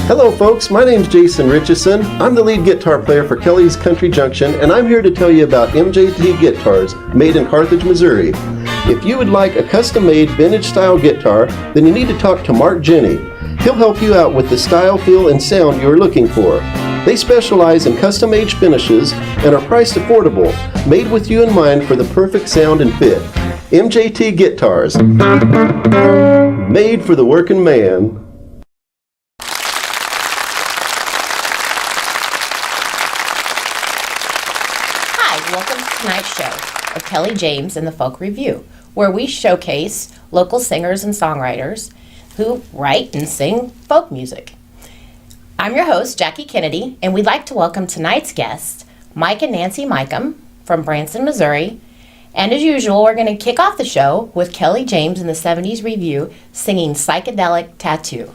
Hello folks, my name's Jason Richardson. I'm the lead guitar player for Kelly's Country Junction, and I'm here to tell you about MJT Guitars, made in Carthage, Missouri. If you would like a custom-made vintage-style guitar, then you need to talk to Mark Jenny. He'll help you out with the style, feel, and sound you're looking for. They specialize in custom-made finishes and are priced affordable, made with you in mind for the perfect sound and fit. MJT Guitars, made for the working man. Welcome to tonight's show of Kelly James and the Folk Review, where we showcase local singers and songwriters who write and sing folk music. I'm your host, Jackie Kennedy, and we'd like to welcome tonight's guests, Mike and Nancee Micham from Branson, Missouri. And as usual, we're going to kick off the show with Kelly James and the 70s Review singing Psychedelic Tattoo.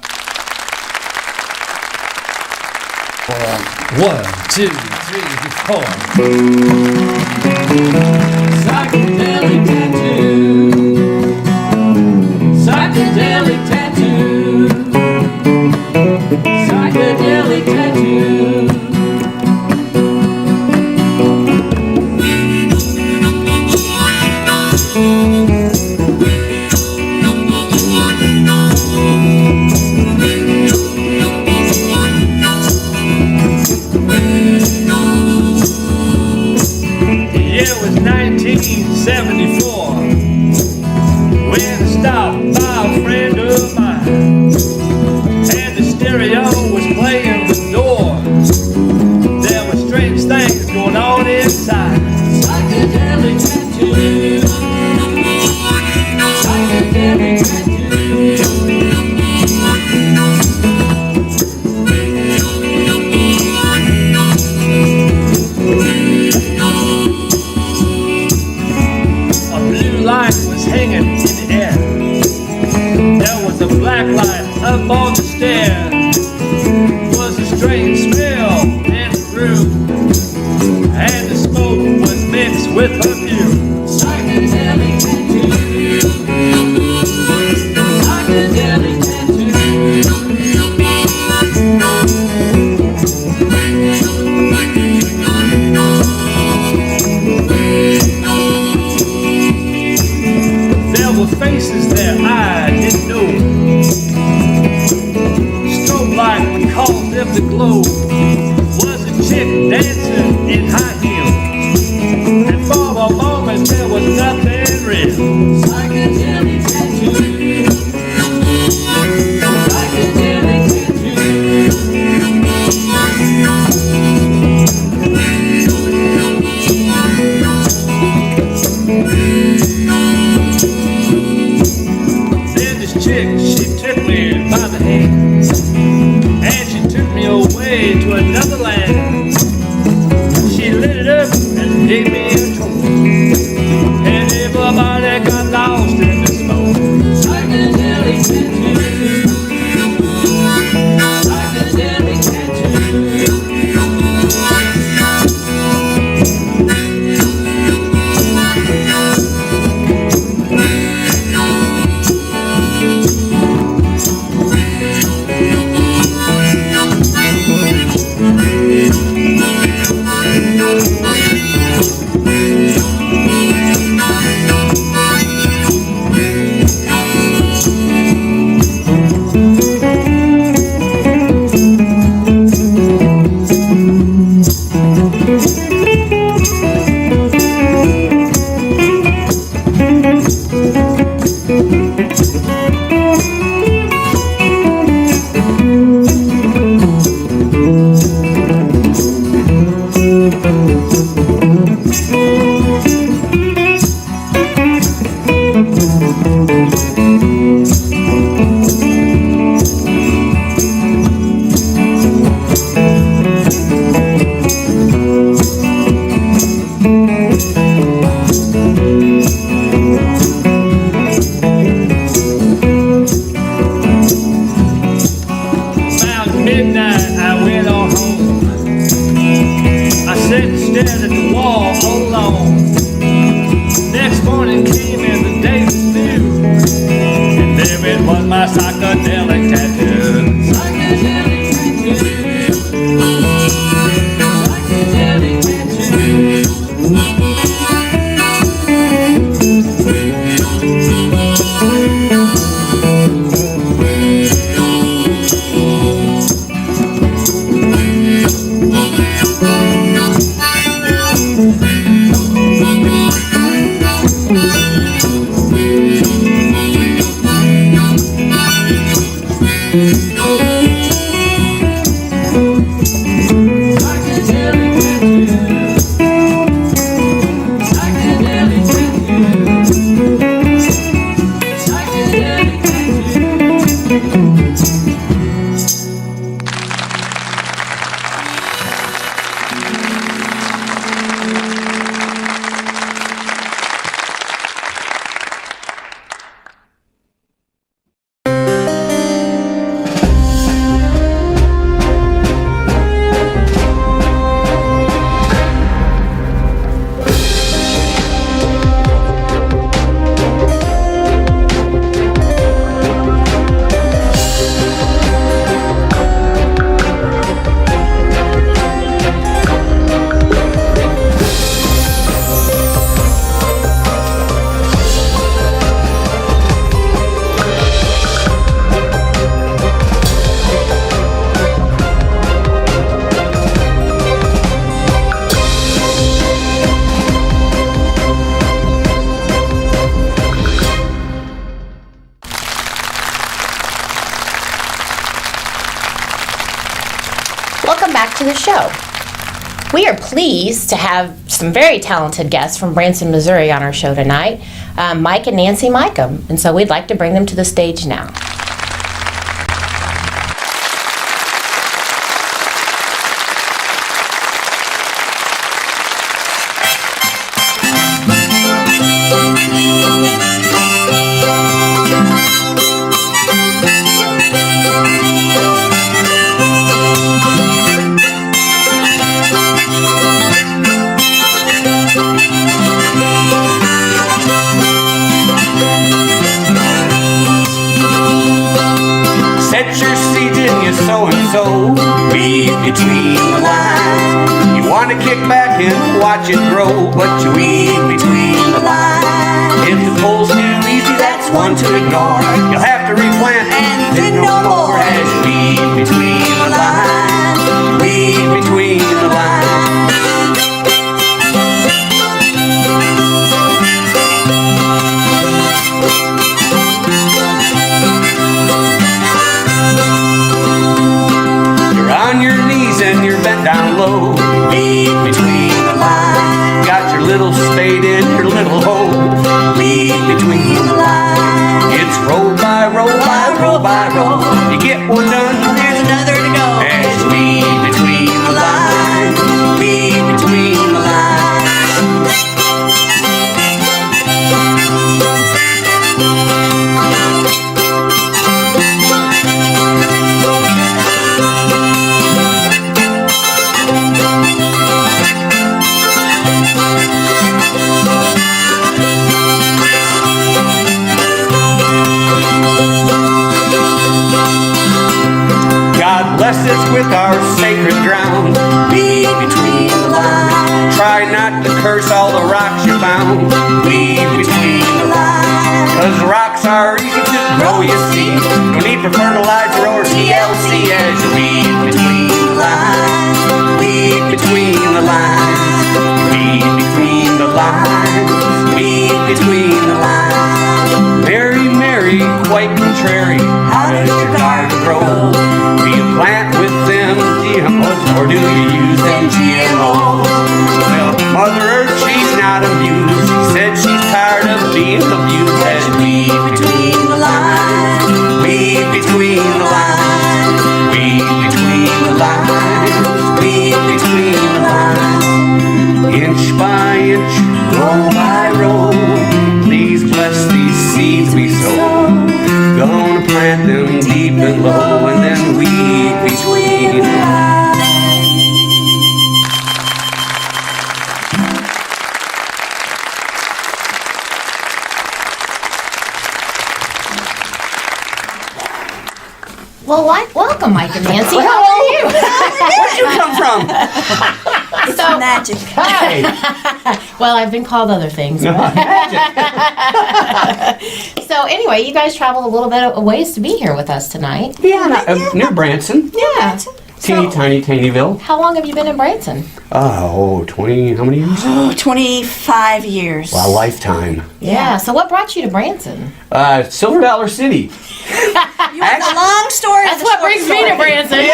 1, 2, 3, 4. Psychedelic tattoo. Psychedelic tattoo. Psychedelic tattoo. It was 1974 when I stopped by a friend of mine, and the stereo was playing the Doors. There were strange things going on inside. Psychedelic tattoo. Psychedelic tattoo. Light was hanging in the air. There was a black light up on the stairs. Was a strange smell in the room, and the smoke was mixed with perfume. Psychedelic tattoo. Psychedelic tattoo. Faces there I didn't know. Strobe light would cause them to glow. Was a chick dancing in high heels, and for a moment there was nothing real. Psychedelic tattoo. Psychedelic tattoo. She took me by the hand, and she took me away to another land. She About midnight, I went on home. I sat and stared at the wall all alone. Next morning came and the day was new, and there it was, my psychedelic tattoo. Psychedelic tattoo. Psychedelic tattoo. Welcome back to the show. We are pleased to have some very talented guests from Branson, Missouri on our show tonight, Mike and Nancee Micham, and so we'd like to bring them to the stage now. So read between the lines. You want to kick back and watch it grow, but you read between the lines. If the poll's too easy, that's one to ignore. You'll have to replant and think no more as you read between the lines. Read between the lines. On your knees and you're bent down low. Read between the lines. Got your little spade and your little hoe. Read between the lines. It's row by row by row by row. You get one done, there's another to go. As you read between the lines. Read between the lines. Bless us with our sacred ground. Read between the lines. Try not to curse all the rocks you found. Read between the lines. Cause rocks are easy to grow, you see. No need for fertilizer or TLC as you read between the lines. Read between the lines. Read between the lines. Read between the lines. Mary, Mary, quite contrary. How does your garden grow? Do you plant with them GMOs or do you use them GMOs? Well, welcome, Mike and Nancy. How are you? Where'd you come from? It's magic. Hey. Well, I've been called other things. So anyway, you guys traveled a little bit of ways to be here with us tonight. Yeah, near Branson. Yeah. Teeny tiny Taneyville. How long have you been in Branson? 20, how many years? Oh, 25 years. A lifetime. Yeah. So what brought you to Branson? Silver Dollar City. You want the long story? That's what brings me to Branson.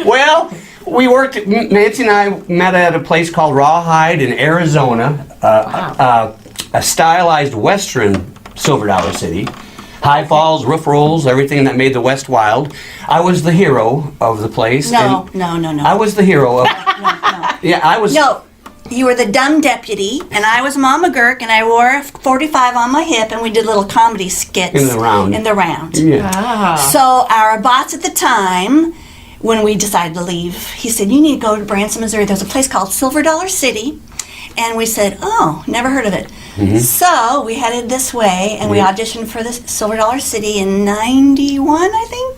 Well, we worked, Nancy and I met at a place called Rawhide in Arizona, a stylized Western Silver Dollar City. High falls, roof rolls, everything that made the West wild. I was the hero of the place. No. I was the hero of... No. Yeah, I was... No, you were the dumb deputy, and I was Mama Gurk, and I wore a 45 on my hip, and we did little comedy skits. In the round. Yeah. Ah. So our boss at the time, when we decided to leave, he said, you need to go to Branson, Missouri. There's a place called Silver Dollar City. And we said, oh, never heard of it. Mm-hmm. So we headed this way, and we auditioned for the Silver Dollar City in 91, I think,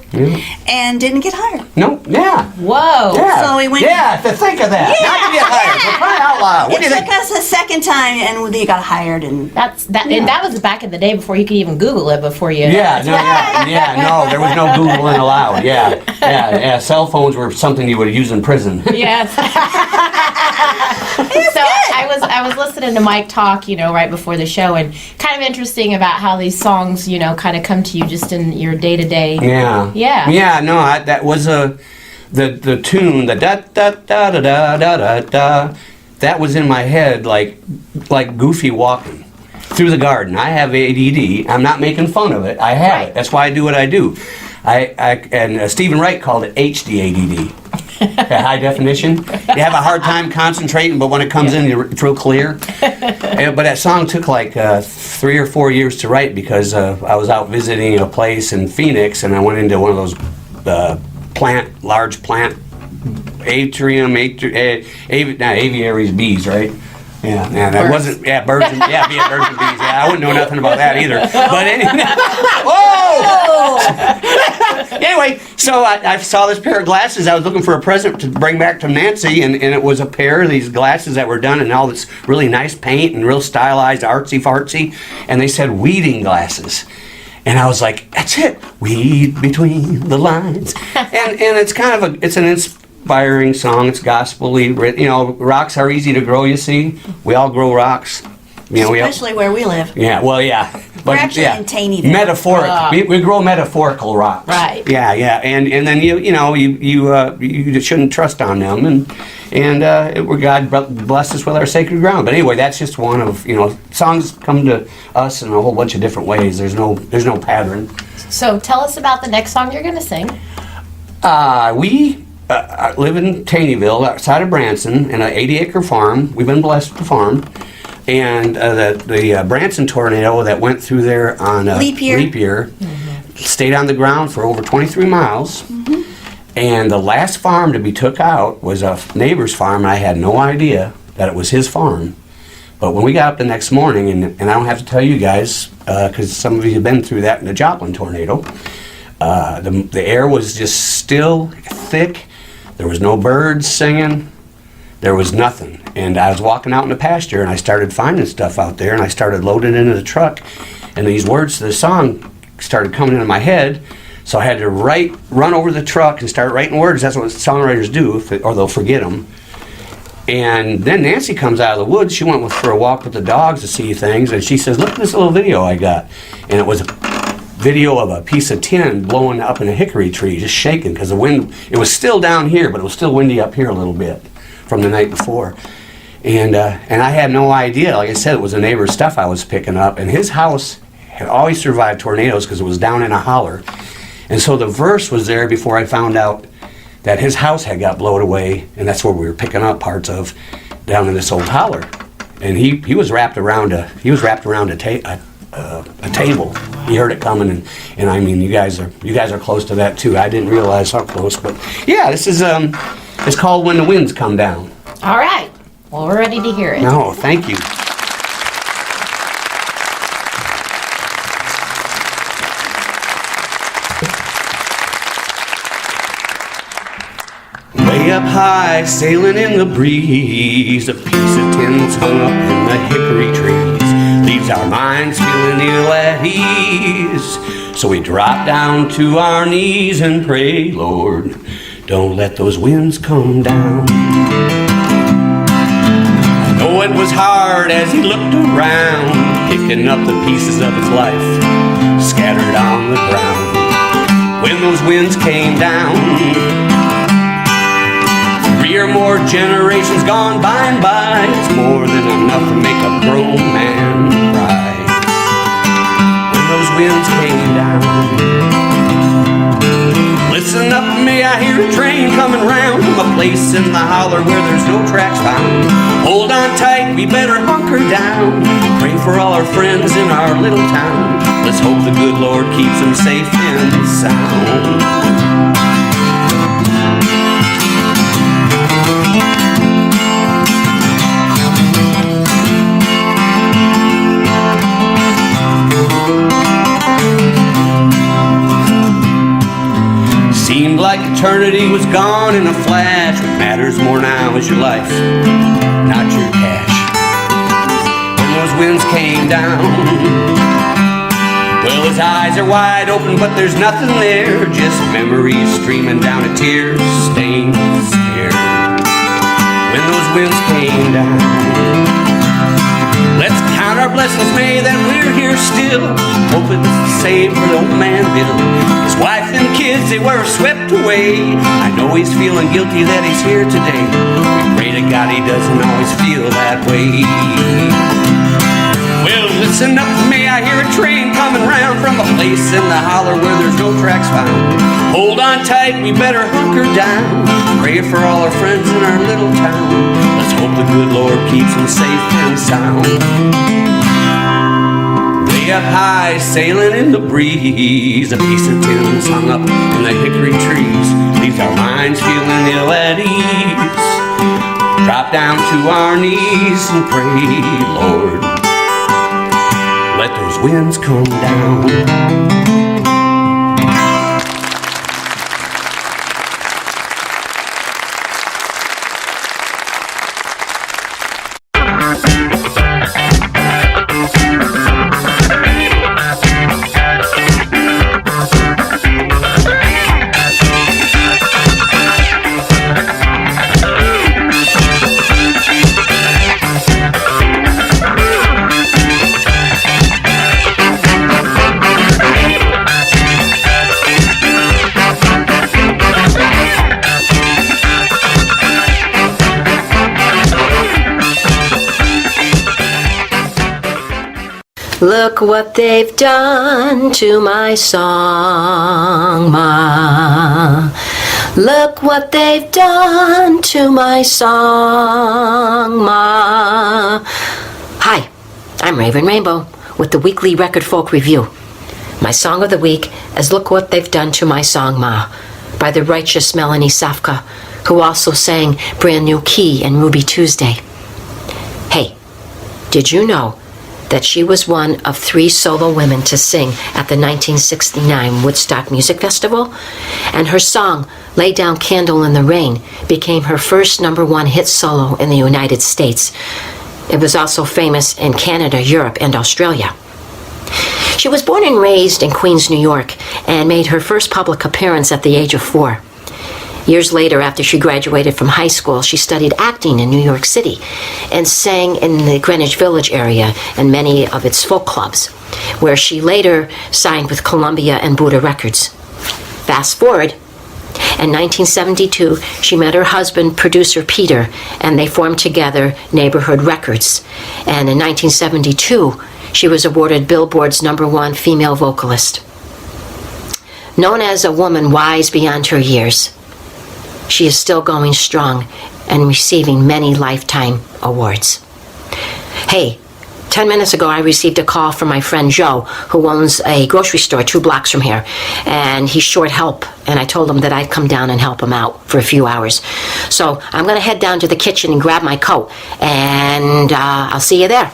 and didn't get hired. No, yeah. Whoa. Yeah. So we went- Yeah, to think of that. Not to get hired. For crying out loud. What do It you took think? us a second time, and we got hired, and And that was back in the day before you could even Google it before you. Yeah, no, there was no Googling allowed. Yeah. Cell phones were something you would use in prison. Yes. So I was listening to Mike talk, right before the show, and kind of interesting about how these songs, kind of come to you just in your day to day. Yeah. No, that was the tune, the da da da da da da da da. That was in my head like Goofy walking through the garden. I have ADD. I'm not making fun of it. I have Right. it. That's why I do what I do. And Stephen Wright called it HD-ADD. High definition. You have a hard time concentrating, but when it comes in, it's real clear. But that song took like 3 or 4 years to write because I was out visiting a place in Phoenix, and I went into one of those large plant aviaries, bees, right? Yeah, that Birds. wasn't, birds and, birds and bees. Yeah, I wouldn't know nothing about that either. But anyway, whoa! Anyway, so I saw this pair of glasses. I was looking for a present to bring back to Nancy, and it was a pair of these glasses that were done in all this really nice paint and real stylized, artsy-fartsy, and they said weeding glasses. And I was like, that's it, weed between the lines. And it's kind of it's an inspiring song. It's gospel-y. Rocks are easy to grow, you see. We all grow rocks. especially where we live. Yeah, well, yeah. We're actually in Taneyville. Metaphoric. We grow metaphorical rocks. Right. Yeah. And then you shouldn't trust on them, and God bless us with our sacred ground. But anyway, that's just one of songs come to us in a whole bunch of different ways. There's no pattern. So tell us about the next song you're going to sing. We live in Taneyville, outside of Branson, in an 80-acre farm. We've been blessed with the farm. And the Branson tornado that went through there on Leap year. Stayed on the ground for over 23 miles. And the last farm to be took out was a neighbor's farm, and I had no idea that it was his farm. But when we got up the next morning, and I don't have to tell you guys, because some of you have been through that in the Joplin tornado, the air was just still, thick. There was no birds singing. There was nothing. And I was walking out in the pasture, and I started finding stuff out there, and I started loading it into the truck, and these words to the song started coming into my head, so I had to run over the truck and start writing words. That's what songwriters do, or they'll forget them. And then Nancy comes out of the woods. She went for a walk with the dogs to see things, and she says, look at this little video I got. And it was a video of a piece of tin blowing up in a hickory tree, just shaking, because the wind, it was still down here, but it was still windy up here a little bit from the night before. And I had no idea. Like I said, it was a neighbor's stuff I was picking up. And his house had always survived tornadoes because it was down in a holler. And so the verse was there before I found out that his house had got blown away, and that's where we were picking up parts of, down in this old holler. And he was wrapped around a table. He heard it coming, and I mean, you guys are close to that too. I didn't realize how close, but yeah, this is it's called When the Winds Come Down. All right. Well, we're ready to hear it. No, thank you. up high, sailing in the breeze, a piece of tin's hung up in the hickory trees leaves our minds feeling ill at ease. So we drop down to our knees and pray, Lord, don't let those winds come down. I know it was hard as he looked around, picking up the pieces of his life scattered on the ground. When those winds came down, 3 or more generations gone by and by, it's more than enough to make a grown man cry. When those winds came down, listen up, may I hear a train coming round from a place in the holler where there's no tracks found. Hold on tight, we better hunker down, pray for all our friends in our little town. Let's hope the good Lord keeps them safe and sound. Seemed like eternity was gone in a flash. What matters more now is your life, not your cash. When those winds came down, well, his eyes are wide open, but there's nothing there, just memories streaming down a tear-stained stair. When those winds came down, let's count our blessings, May, that we're here still, hoping it's the same for the old man Bill. His wife and kids, they were swept away. I know he's feeling guilty that he's here today. We pray to God he doesn't always feel that way. Well, listen up, May, I hear a train coming round from a place in the holler where there's no tracks found. Hold on tight, we better hunker down, pray for all our friends in our little town. Let's hope the good Lord keeps them safe and sound. Way up high, sailing in the breeze, a piece of tin's hung up in the hickory trees leaves our minds feeling ill at ease. Drop down to our knees and pray, Lord, let those winds come down. Look what they've done to my song, Ma. Look what they've done to my song, Ma. Hi, I'm Raven Rainbow with the weekly Record Folk Review. My song of the week is Look What They've Done to My Song, Ma, by the righteous Melanie Safka, who also sang Brand New Key and Ruby Tuesday. Hey, did you know that she was one of 3 solo women to sing at the 1969 Woodstock Music Festival? And her song, Lay Down Candle in the Rain, became her first #1 hit solo in the United States. It was also famous in Canada, Europe, and Australia. She was born and raised in Queens, New York, and made her first public appearance at the age of 4. Years later, after she graduated from high school, she studied acting in New York City and sang in the Greenwich Village area and many of its folk clubs, where she later signed with Columbia and Buddha Records. Fast forward, in 1972, she met her husband, producer Peter, and they formed together Neighborhood Records. And in 1972, she was awarded Billboard's #1 female vocalist. Known as a woman wise beyond her years, she is still going strong and receiving many lifetime awards. Hey, 10 minutes ago I received a call from my friend Joe, who owns a grocery store 2 blocks from here, and he's short help, and I told him that I'd come down and help him out for a few hours. So I'm going to head down to the kitchen and grab my coat, and I'll see you there.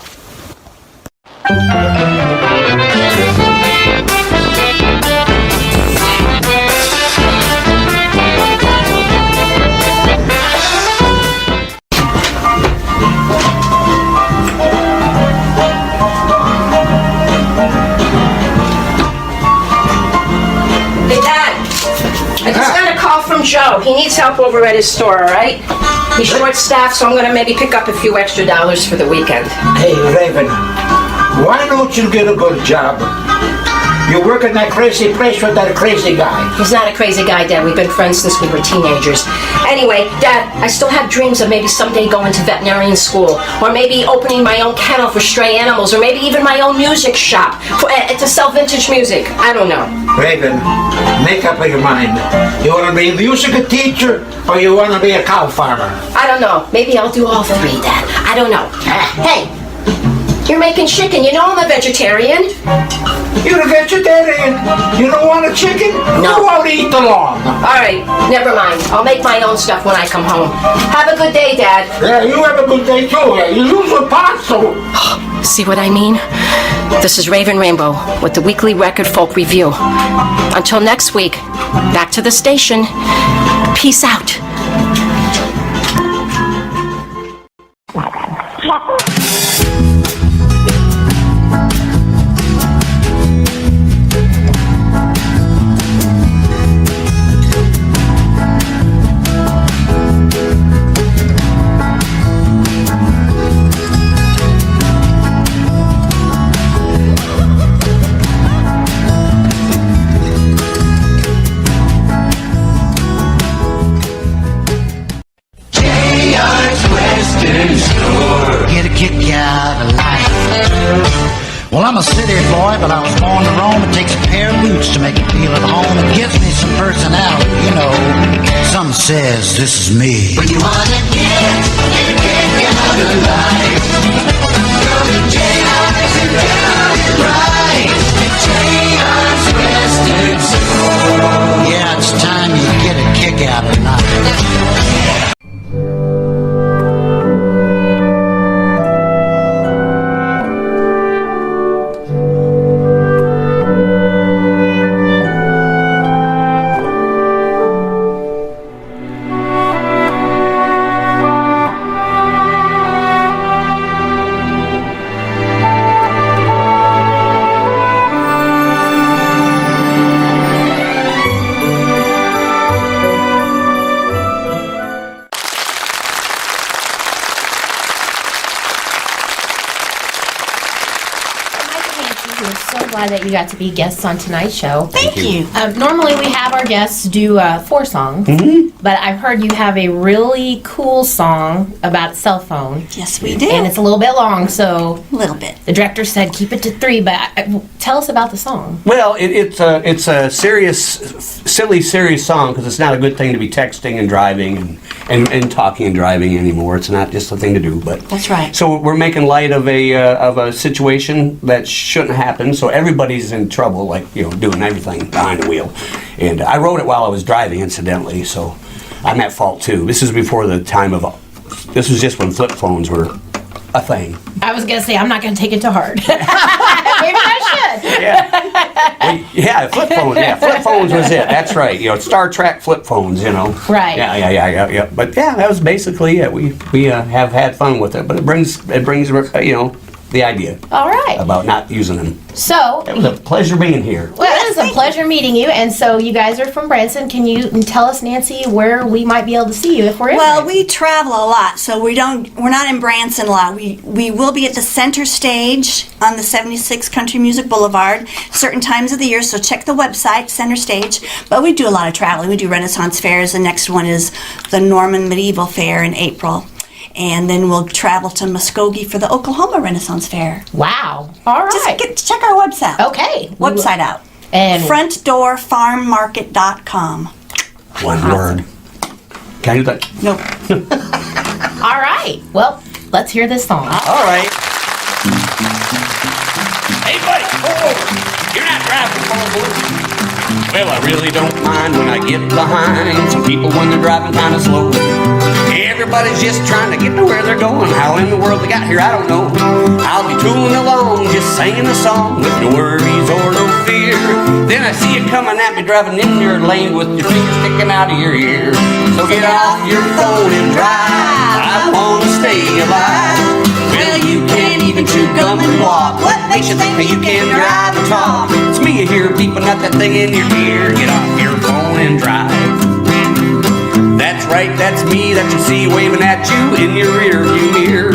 So, he needs help over at his store, all right? He's short-staffed, so I'm gonna maybe pick up a few extra dollars for the weekend. Hey, Raven, why don't you get a good job? You work in that crazy place with that crazy guy. He's not a crazy guy, Dad. We've been friends since we were teenagers. Anyway, Dad, I still have dreams of maybe someday going to veterinarian school, or maybe opening my own kennel for stray animals, or maybe even my own music shop to sell vintage music. I don't know. Raven, make up your mind. You want to be a music teacher, or you want to be a cow farmer? I don't know. Maybe I'll do all three, Dad. I don't know. Hey, you're making chicken. You know I'm a vegetarian. You're a vegetarian. You don't want a chicken? No. You won't eat the lawn. All right, never mind. I'll make my own stuff when I come home. Have a good day, Dad. Yeah, you have a good day too. You lose a pot, so... See what I mean? This is Raven Rainbow with the weekly Record Folk Review. Until next week, back to the station. Peace out. Get a kick out of life. Well, I'm a city boy, but I was born to roam. It takes a pair of boots to make me feel at home. It gives me some personality, you know. Some says this is me. When you wanna get a kick out of life, go to J.I.'s and get it right. J.I.'s Western Store. Yeah, it's time you get a kick out of life. We're so glad that you got to be guests on tonight's show. Thank you. Normally we have our guests do 4 songs, but I've heard you have a really cool song about a cell phone. Yes, we do. And it's a little bit long, so A little bit. the director said keep it to 3, but tell us about the song. Well, it's a serious, silly, serious song because it's not a good thing to be texting and driving and talking and driving anymore. It's not just a thing to do. But That's right. So we're making light of a situation that shouldn't happen. So everybody's in trouble, like doing everything behind the wheel. And I wrote it while I was driving, incidentally. So I'm at fault too. This is before the time of. This was just when flip phones were a thing. I was gonna say I'm not gonna take it to heart. Maybe I should. Yeah, flip phones. Yeah, flip phones was it. That's right. Star Trek flip phones. Right. Yeah. But yeah, that was basically it. We have had fun with it, but it brings the idea All right. about not using them. So It was a pleasure being here. well, it is a pleasure meeting you. And so you guys are from Branson. Can you tell us, Nancy, where we might be able to see you if we're in? Well, Branson? we travel a lot, so we're not in Branson a lot. We will be at the center stage on the 76 Country Music Boulevard certain times of the year, so check the website, center stage. But we do a lot of traveling. We do Renaissance fairs. The next one is the Norman Medieval Fair in April. And then we'll travel to Muskogee for the Oklahoma Renaissance Fair. Wow. All right. Just check our website. Okay. Website out. And frontdoorfarmmarket.com. One word. Can I do that? Nope. all right. Well, let's hear this song. All right. Hey, buddy. Oh, you're not driving forward. Well, I really don't mind when I get behind some people when they're driving kind of slow. Everybody's just trying to get to where they're going. How in the world they got here, I don't know. I'll be tooling along, just singing a song with no worries or no fear. Then I see you coming at me, driving in your lane with your finger sticking out of your ear. So get off your phone and drive. I want to stay alive. Well, you can't even chew gum and walk. What makes you think that you can drive and talk? It's me here beeping out that thing in your ear. Get off your phone and drive. right, that's me that you see waving at you in your rearview mirror.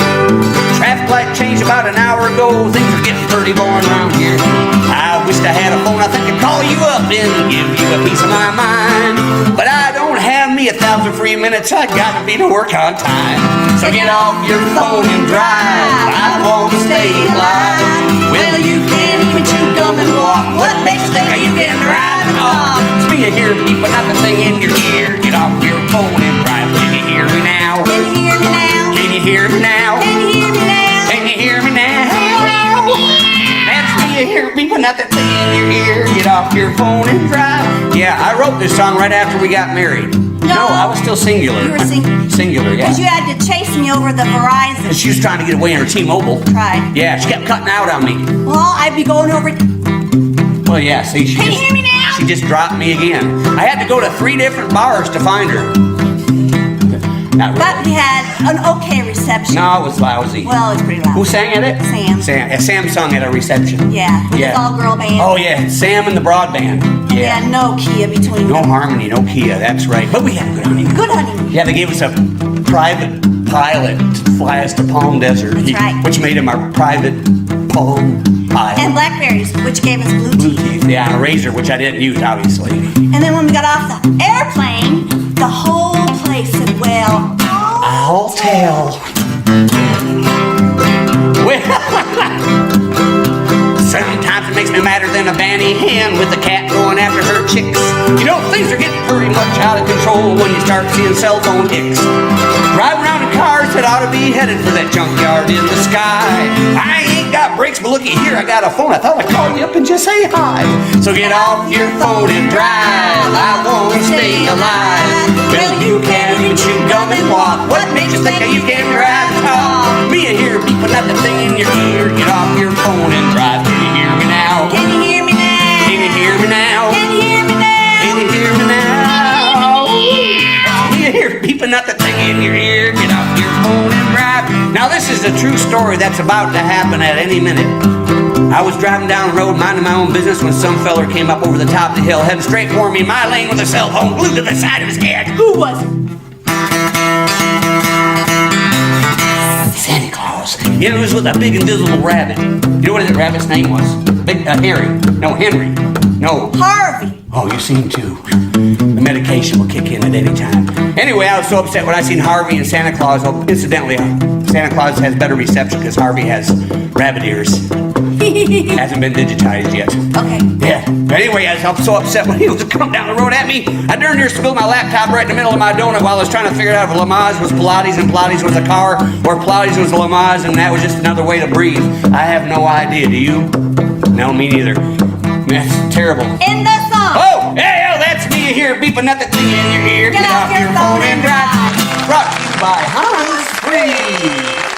Traffic light changed about an hour ago. Things are getting pretty boring around here. I wished I had a phone. I think I'd call you up and give you a piece of my mind. But I don't have me 1,000 free minutes. I gotta be to work on time. So get off your phone and drive. I want to stay alive. Well, you can't even chew gum and walk. What makes you think you can drive and talk? It's me here, people, not the thing in your ear. Get off your phone and drive. Can you hear me now? Can you hear me now? Can you hear me now? Can you hear me now? Can you hear me now? That's me here, people, not that thing in your ear. Get off your phone and drive. Yeah, I wrote this song right after we got married. No, I was still singular. You were singular. Singular, yeah. Because you had to chase me over the Verizon. She was trying to get away on her T-Mobile. Tried. Yeah, she kept cutting out on me. Well, I'd be going over. Well, yeah, see, Can you hear me now? she just dropped me again. I had to go to 3 different bars to find her. Not really. But we had an okay reception. No, it was lousy. Well, it's pretty loud. Who sang at it? Sam. Sam sung at a reception. Yeah. With his all-girl band. Oh, yeah, Sam and the broadband. Yeah. Yeah, no Kia between No them. harmony, no Kia, that's right. But we had a good honeymoon. Good honeymoon. Yeah, they gave us a private pilot to fly us to Palm Desert. That's right. Which made him our private Palm pilot. And Blackberries, which gave us Bluetooth. Bluetooth, yeah, and a razor, which I didn't use, obviously. And then when we got off the airplane, the whole place said, well, I'll tell. Sometimes it makes me madder than a banny hen with a cat going after her chicks. You know, things are getting pretty much out of control when you start seeing cell phone hicks. Driving around in cars that ought to be headed for that junkyard in the sky. I ain't got brakes, but looky here, I got a phone. I thought I'd call you up and just say hi. So get off your phone and drive. I won't stay alive. Well, you can't even chew gum and walk. What makes you think that you can drive and talk? Me here, people, not the thing in your ear. Get off your phone and drive. Can you hear me now? can you hear me now? Can you hear me now? Can you hear me now? Can you hear me now? You hear people, not the thing in your ear. Get off your phone and drive. Now this is a true story that's about to happen at any minute. I was driving down the road, minding my own business, when some feller came up over the top of the hill, heading straight for me in my lane with a cell phone glued to the side of his head. Who was it? Santa Claus. It was with a big invisible rabbit. You know what that rabbit's name was? Harry. No, Henry. No. Harvey. Oh, you seen too. The medication will kick in at any time. Anyway, I was so upset when I seen Harvey and Santa Claus. Oh, incidentally, Santa Claus has better reception because Harvey has rabbit ears. Hasn't been digitized yet. Okay. Yeah. But anyway, I was so upset when he was coming down the road at me. I darn near spilled my laptop right in the middle of my donut while I was trying to figure out if Lamaze was Pilates and Pilates was a car, or Pilates was Lamaze and that was just another way to breathe. I have no idea. Do you? No, me neither. That's terrible. In the song. Oh, hey, that's me here beeping nothing in your ear. Get off your phone and drive. Brought to you by Hans Free.